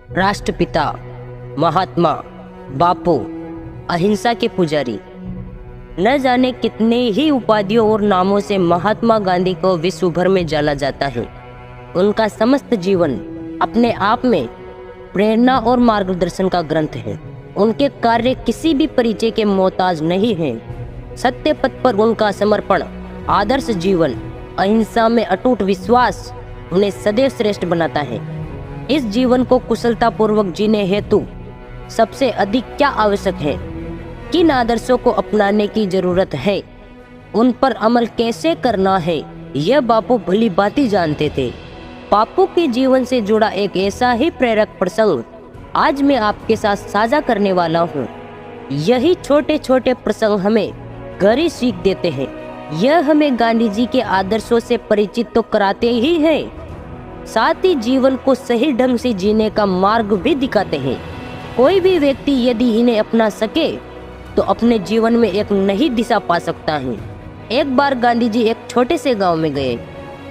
राष्ट्रपिता, महात्मा, बापू, अहिंसा के पुजारी। न जाने कितने ही उपाधियों और नामों से महात्मा गांधी को विश्व भर में जाना जाता है। उनका समस्त जीवन अपने आप में प्रेरणा और मार्गदर्शन का ग्रंथ है। उनके कार्य किसी भी परिचय के मोहताज नहीं हैं। सत्य पथ पर उनका समर्पण, आदर्श जीवन, अहिंसा में अटूट विश्वास उन्हें सदैव श्रेष्ठ बनाता है। इस जीवन को कुशलता पूर्वक जीने हेतु सबसे अधिक क्या आवश्यक है, किन आदर्शों को अपनाने की जरूरत है, उन पर अमल कैसे करना है, यह बापू भली भांति जानते थे। बापू के जीवन से जुड़ा एक ऐसा ही प्रेरक प्रसंग आज मैं आपके साथ साझा करने वाला हूँ। यही छोटे छोटे प्रसंग हमें गहरी सीख देते हैं। यह हमें गांधी जी के आदर्शों से परिचित तो कराते ही हैं, साथ ही जीवन को सही ढंग से जीने का मार्ग भी दिखाते हैं। कोई भी व्यक्ति यदि इन्हें अपना सके तो अपने जीवन में एक नई दिशा पा सकता है। एक बार गांधी जी एक छोटे से गांव में गए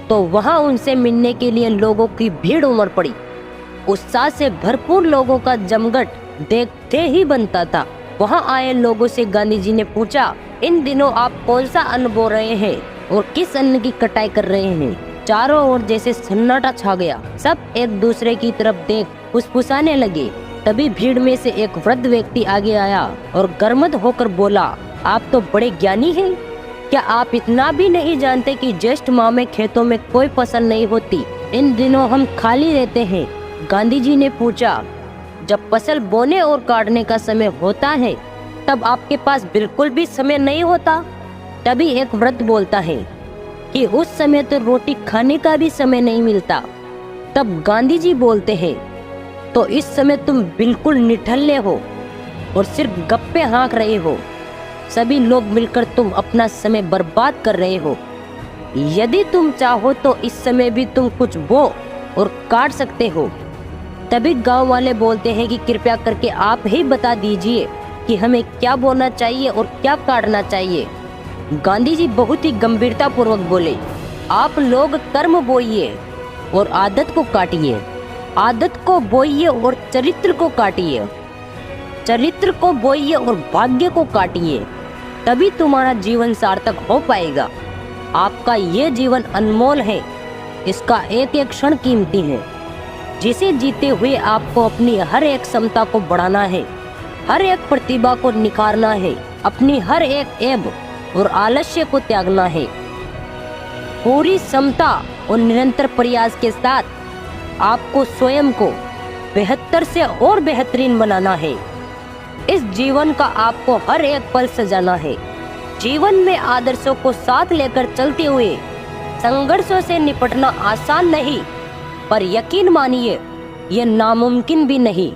तो वहां उनसे मिलने के लिए लोगों की भीड़ उमड़ पड़ी। उत्साह से भरपूर लोगों का जमघट देखते ही बनता था। वहां आए लोगों से गांधी जी ने पूछा, इन दिनों आप कौन सा अन्न बो रहे हैं और किस अन्न की कटाई कर रहे हैं? चारों ओर जैसे सन्नाटा छा गया। सब एक दूसरे की तरफ देख फुसफुसाने लगे। तभी भीड़ में से एक वृद्ध व्यक्ति आगे आया और गर्मद होकर बोला, आप तो बड़े ज्ञानी हैं। क्या आप इतना भी नहीं जानते कि ज्येष्ठ माह में खेतों में कोई फसल नहीं होती? इन दिनों हम खाली रहते हैं। गांधी जी ने पूछा, जब फसल बोने और काटने का समय होता है तब आपके पास बिल्कुल भी समय नहीं होता? तभी एक वृद्ध बोलता है कि उस समय तो रोटी खाने का भी समय नहीं मिलता। तब गांधी जी बोलते हैं, तो इस समय तुम बिल्कुल निठल्ले हो और सिर्फ गप्पे हाँक रहे हो। सभी लोग मिलकर तुम अपना समय बर्बाद कर रहे हो। यदि तुम चाहो तो इस समय भी तुम कुछ बो और काट सकते हो। तभी गांव वाले बोलते हैं कि कृपया करके आप ही बता दीजिए कि हमें क्या बोना चाहिए और क्या काटना चाहिए। गांधी जी बहुत ही गंभीरता पूर्वक बोले, आप लोग कर्म बोइए और आदत को काटिए, आदत को बोइए और चरित्र को काटिए, चरित्र को बोइए और भाग्य को काटिए। तभी तुम्हारा जीवन सार्थक हो पाएगा। आपका ये जीवन अनमोल है, इसका एक एक क्षण कीमती है, जिसे जीते हुए आपको अपनी हर एक क्षमता को बढ़ाना है, हर एक प्रतिभा को निखारना है, अपनी हर एक ऐब और आलस्य को त्यागना है। पूरी क्षमता और निरंतर प्रयास के साथ आपको स्वयं को बेहतर से और बेहतरीन बनाना है। इस जीवन का आपको हर एक पल सजाना है। जीवन में आदर्शों को साथ लेकर चलते हुए संघर्षों से निपटना आसान नहीं, पर यकीन मानिए ये नामुमकिन भी नहीं।